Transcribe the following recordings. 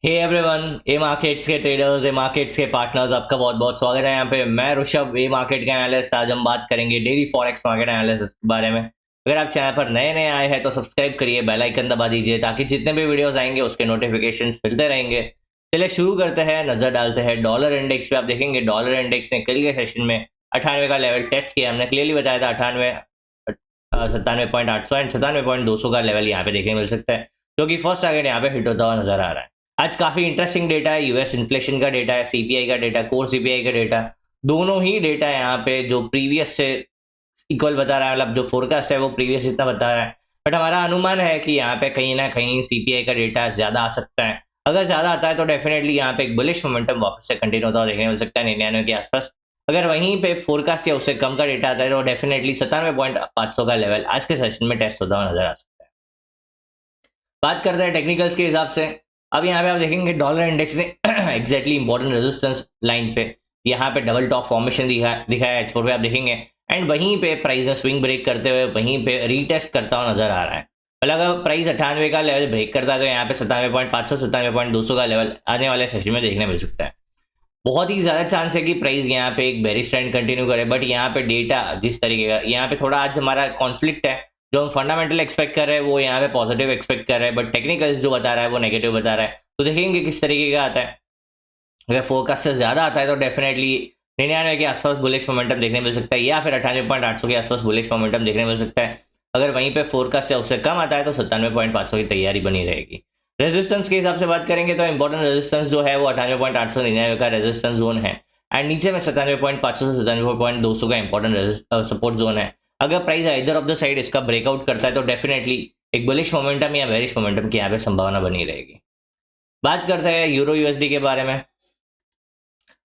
Hey everyone, ए markets के traders, ए markets के partners, आपका बहुत बहुत स्वागत है यहाँ पे। मैं ऋषभ, ए मार्केट का एनालिस्ट। आज हम बात करेंगे डेली फॉरेक्स मार्केट एनालिसिस के बारे में। अगर आप चैनल पर नए नए आए हैं तो सब्सक्राइब करिए, बेल आइकन दबा दीजिए ताकि जितने भी वीडियोस आएंगे उसके नोटिफिकेशंस मिलते रहेंगे। चलिए शुरू करते हैं, नजर डालते हैं डॉलर इंडेक्स पे। आप देखेंगे डॉलर इंडेक्स ने कल के सेशन में 98 का लेवल टेस्ट किया। हमने क्लियरली बताया था 98 97.800 एंड 97.200 का लेवल यहाँ पे देखने मिल सकता है, जो कि फर्स्ट टारगेट यहाँ पे हिट होता हुआ नजर आ रहा है। आज काफी इंटरेस्टिंग डेटा है, यूएस इन्फ्लेशन का डेटा है, सीपीआई का डेटा, कोर सीपीआई का डेटा, दोनों ही डेटा यहाँ पे जो प्रीवियस से इक्वल बता रहा है, मतलब जो फोरकास्ट है वो प्रीवियस इतना बता रहा है। बट हमारा अनुमान है कि यहाँ पे कहीं ना कहीं सीपीआई का डेटा ज्यादा आ सकता है। अगर ज्यादा आता है तो डेफिनेटली यहाँ पे एक बुलिश मोमेंटम वापस से कंटिन्यू होता हुआ देखने मिल सकता है 99 के आसपास। अगर वहीं पे फोरकास्ट या उससे कम का डेटा आता है तो डेफिनेटली 97.500 का लेवल आज के सेशन में टेस्ट होता हुआ नजर आ सकता है। बात करते हैं टेक्निकल्स के हिसाब से। अब यहाँ पे आप देखेंगे डॉलर इंडेक्स ने एग्जैक्टली इंपॉर्टेंट रेजिस्टेंस लाइन पे यहाँ पे डबल टॉप फॉर्मेशन दिखाया है H4 पे आप देखेंगे, एंड वहीं पे प्राइस ने स्विंग ब्रेक करते हुए वहीं पे रीटेस्ट करता हुआ नजर आ रहा है। मतलब अगर प्राइस 98 का लेवल ब्रेक करता है तो यहाँ पे 97.500 97.200 का लेवल आने वाले सेशन में देखने मिल सकता है। बहुत ही ज्यादा चांस है कि प्राइस यहाँ पे एक बेरिश ट्रेंड कंटिन्यू करे, बट यहाँ पे डेटा जिस तरीके का यहाँ पे थोड़ा आज हमारा कॉन्फ्लिक्ट है। जो हम फंडामेंटल एक्सपेक्ट कर रहे हैं वो यहाँ पे पॉजिटिव एक्सपेक्ट कर रहे हैं, बट टेक्निकल जो बता रहा है वो नेगेटिव बता रहा है। तो देखेंगे किस तरीके का आता है। अगर फोकस से ज्यादा आता है तो डेफिनेटली 99 के आसपास बुलिश मोमेंटम देखने मिल सकता है, या फिर 98.800 के आसपास बुलिश मोमेंटम देखने मिल सकता है। अगर वहीं पे फोरकास्ट है उससे कम आता है तो 97.500 की तैयारी बनी रहेगी। रेजिस्टेंस के हिसाब से बात करेंगे तो इंपॉर्टेंट रेजिस्टेंस जो है वो 98.800 99 का रेजिस्टेंस जोन है, एंड नीचे में 97.500 से 97.200 का इंपॉर्टेंट सपोर्ट जोन है। अगर प्राइस इधर ऑफ द साइड इसका ब्रेकआउट करता है तो डेफिनेटली एक बुलिश मोमेंटम या बेरिश मोमेंटम की यहाँ पे संभावना बनी रहेगी। बात करते हैं यूरो यूएसडी के बारे में।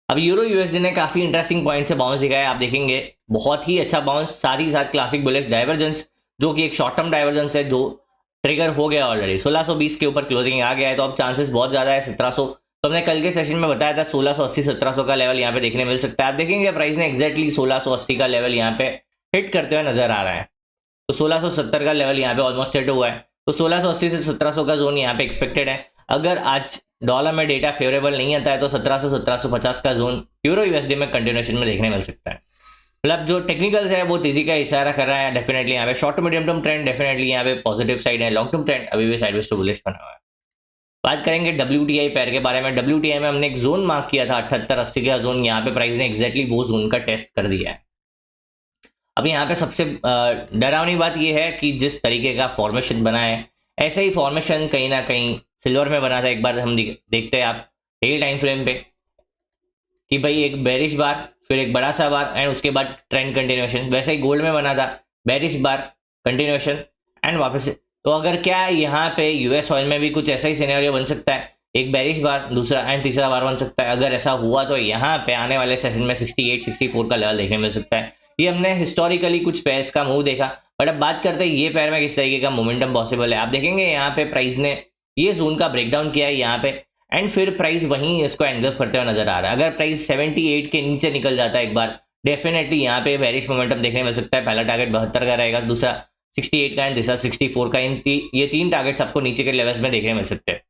अब यूरो यूएसडी ने काफी इंटरेस्टिंग पॉइंट से बाउंस दिखाया है। आप देखेंगे बहुत ही अच्छा बाउंस, साथ ही साथ क्लासिक बुलिश डाइवर्जेंस, जो कि एक शॉर्ट टर्म डाइवर्जेंस है जो ट्रिगर हो गया ऑलरेडी। 1620 के ऊपर क्लोजिंग आ गया है, तो अब चांसेस बहुत ज्यादा है 1700। तो हमने कल के सेशन में बताया था 1680 1700 का लेवल यहाँ पे देखने मिल सकता है। आप देखेंगे प्राइस ने एक्जैक्टली 1680 का लेवल यहाँ पे हिट करते हुए नजर आ रहा है। तो 1670 का लेवल यहाँ पे ऑलमोस्ट हिट हुआ है, तो 1680 से 1700 का जोन यहाँ पे एक्सपेक्टेड है। अगर आज डॉलर में डेटा फेवरेबल नहीं आता है तो 1700 1750 का जोन यूरो यूएसडी में कंटिन्यूएशन में देखने मिल सकता है। मतलब जो टेक्निकल्स है वो तेजी का इशारा कर रहा है। डेफिनेटली यहाँ पे short to medium term trend definitely यहाँ पे पॉजिटिव साइड है, लॉन्ग टर्म ट्रेंड अभी भी साइडवेज टू बुलिश बना हुआ है। बात करेंगे WTI पेयर के बारे में। WTI में हमने एक जोन मार्क किया था 78-80 का जोन, यहाँ पे प्राइस ने एक्जैक्टली वो जोन का टेस्ट कर दिया है। अब यहाँ पे सबसे डरावनी बात यह है कि जिस तरीके का फॉर्मेशन बना है, ऐसे ही फॉर्मेशन कहीं ना कहीं सिल्वर में बना था। एक बार हम देखते हैं आप डेली टाइम फ्रेम पे कि भाई एक बेरिश बार, फिर एक बड़ा सा बार, एंड उसके बाद ट्रेंड कंटिन्यूएशन। वैसे ही गोल्ड में बना था, बेरिश बार, कंटिन्यूएशन, एंड वापस। तो अगर क्या यहाँ पे यूएस ऑयल में भी कुछ ऐसा ही सिनेरियो बन सकता है, एक बेरिश बार, दूसरा एंड तीसरा बार बन सकता है। अगर ऐसा हुआ तो यहाँ पे आने वाले सेशन में 68 64 का लेवल देखने मिल सकता है। ये हमने हिस्टोरिकली कुछ पेयर्स का मूव देखा, बट अब बात करते हैं ये पेयर में किस तरीके का मोमेंटम पॉसिबल है। आप देखेंगे यहाँ पे प्राइस ने ये जोन का ब्रेकडाउन किया है यहाँ पे, एंड फिर प्राइस वहीं इसको एंगल्फ करते हुए नजर आ रहा है। अगर प्राइस 78 के नीचे निकल जाता है एक बार, डेफिनेटली यहाँ पे बेरिश मोमेंटम देखने मिल सकता है। पहला टारगेट 72 का रहेगा, दूसरा 68 का एंड तीसरा 64 का। ये तीन टारगेट्स आपको नीचे के लेवल्स में देखने मिल सकते हैं।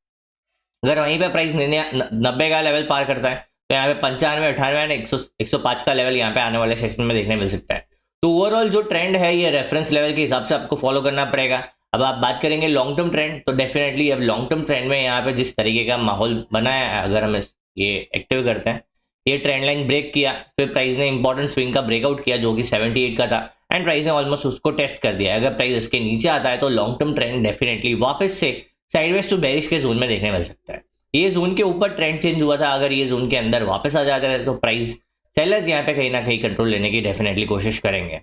अगर वहीं पे प्राइस 90 का लेवल पार करता है तो यहाँ पे 95 98 एंड 105 का लेवल यहाँ पे आने वाले सेशन में देखने मिल सकता है। तो ओवरऑल जो ट्रेंड है ये रेफरेंस लेवल के हिसाब से आपको फॉलो करना पड़ेगा। अब आप बात करेंगे लॉन्ग टर्म ट्रेंड, तो डेफिनेटली अब लॉन्ग टर्म ट्रेंड में यहाँ पे जिस तरीके का माहौल बना है, अगर हम ये एक्टिव करते हैं, ये ट्रेंड लाइन ब्रेक किया, फिर प्राइस ने इंपॉर्टेंट स्विंग का ब्रेकआउट किया जो कि 78 का था, एंड प्राइस ने ऑलमोस्ट उसको टेस्ट कर दिया। अगर प्राइस इसके नीचे आता है तो लॉन्ग टर्म ट्रेंड डेफिनेटली वापस से साइडवेज टू बेरिश के जोन में देखने मिल सकता है। ये जोन के ऊपर ट्रेंड चेंज हुआ था, अगर ये जोन के अंदर वापस आ जाता है तो प्राइस सेलर्स यहाँ पे कहीं ना कहीं कंट्रोल लेने की डेफिनेटली कोशिश करेंगे।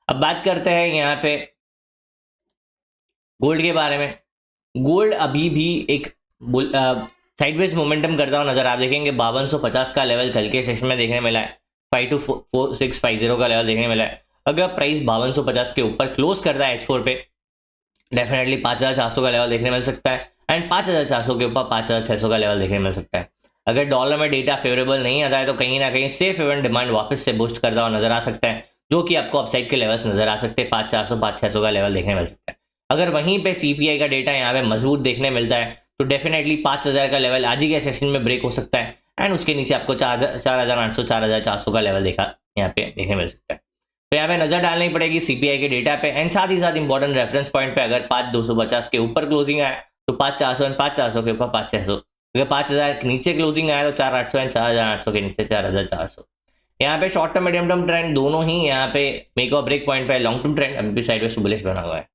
अब बात करते हैं यहाँ पे गोल्ड के बारे में। गोल्ड अभी भी एक साइडवेज मोमेंटम करता हुआ नजर आप देखेंगे। 5250 का लेवल कल के सेशन में देखने मिला है, 524650 का लेवल देखने मिला है। अगर प्राइस 5250 के ऊपर क्लोज करता है H4 पे, डेफिनेटली 5400 का लेवल देखने मिल सकता है, एंड 5400 के ऊपर 5600 का लेवल देखने मिल सकता है। अगर डॉलर में डेटा फेवरेबल नहीं आता है तो कहीं ना कहीं सेफ हेवन डिमांड वापस से बूस्ट करता हुआ नजर आ सकता है, जो कि आपको अपसाइड के लेवल्स नजर आ सकते हैं। 5400 5600 का लेवल देखने मिल सकता है। अगर वहीं पे सीपीआई का डेटा यहाँ पे मजबूत देखने मिलता है तो डेफिनेटली 5000 का लेवल आज ही के सेशन में ब्रेक हो सकता है एंड उसके नीचे आपको 4800 4400 का लेवल देखा यहाँ पे देखने मिल सकता है। तो यहाँ पे नजर डालनी पड़ेगी सीपीआई के डेटा पे एंड साथ ही साथ इंपॉर्टेंट रेफरेंस पॉइंट पे अगर 5250 के ऊपर क्लोजिंग आया तो 5400 एंड 5400 के ऊपर 5600, अगर 5000 के नीचे क्लोजिंग आया तो 4800 एंड 4800 के नीचे 4400। यहाँ पे short term medium term trend दोनों ही यहाँ पे मेक और ब्रेक पॉइंट पे, लॉन्ग टर्म ट्रेंड अभी भी साइडवेज बुलिश बना हुआ है।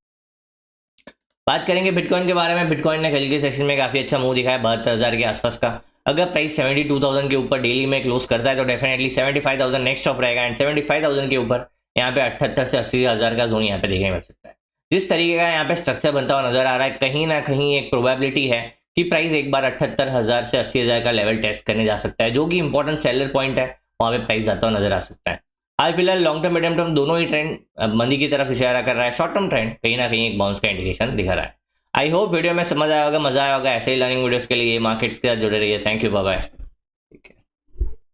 बात करेंगे बिटकॉइन के बारे में। बिटकॉइन ने कल के सेशन में काफी अच्छा मूव दिखाया 72,000 के आसपास का। अगर प्राइस 72,000 के ऊपर डेली में क्लोज करता है तो डेफिनेटली 75,000 नेक्स्ट स्टॉप रहेगा एंड 75,000 के ऊपर यहाँ पे 78 से 80,000 का जोन यहाँ पे देखने मिल सकता है। जिस तरीके का यहाँ पे स्ट्रक्चर बनता हुआ नजर आ रहा है, कहीं ना कहीं एक प्रोबेबिलिटी है कि प्राइस एक बार 78,000 से 80,000 का लेवल टेस्ट करने जा सकता है, जो कि इंपॉर्टेंट सेलर पॉइंट है, वहां पे प्राइस जाता हुआ नजर आ सकता है। हाल फिलहाल लॉन्ग टर्म मीडियम टर्म दोनों ही ट्रेंड मंदी की तरफ इशारा कर रहा है। शॉर्ट टर्म ट्रेंड कहीं ना कहीं एक बाउंस का इंडिकेशन दिखा रहा है। आई होप वीडियो में समझ आया होगा, मजा आया होगा। ऐसे ही लर्निंग वीडियोस के लिए मार्केट्स के साथ जुड़े रहिए। Thank you, bye bye. ठीक है।